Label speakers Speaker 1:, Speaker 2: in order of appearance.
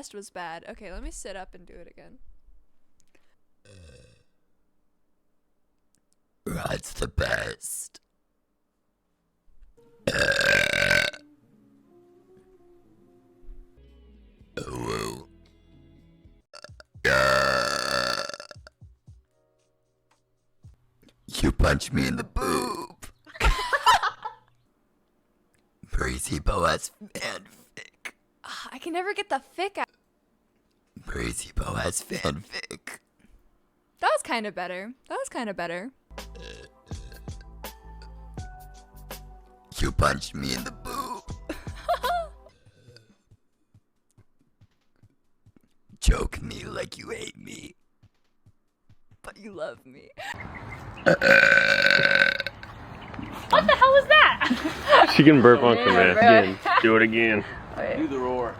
Speaker 1: rest was bad. Okay, let me sit up and do it again.
Speaker 2: Rod's the best. Oh. You punched me in the boob. Breezy Boas fanfic.
Speaker 1: I can never get the fic out.
Speaker 2: Breezy Boas fanfic.
Speaker 1: That was kind of better. That was kind of better.
Speaker 2: You punched me in the boob. Choke me like you hate me.
Speaker 1: But you love me.
Speaker 3: What the hell was that?
Speaker 4: She can burp on command. Again. Do it again.
Speaker 3: Okay.
Speaker 5: Do the roar.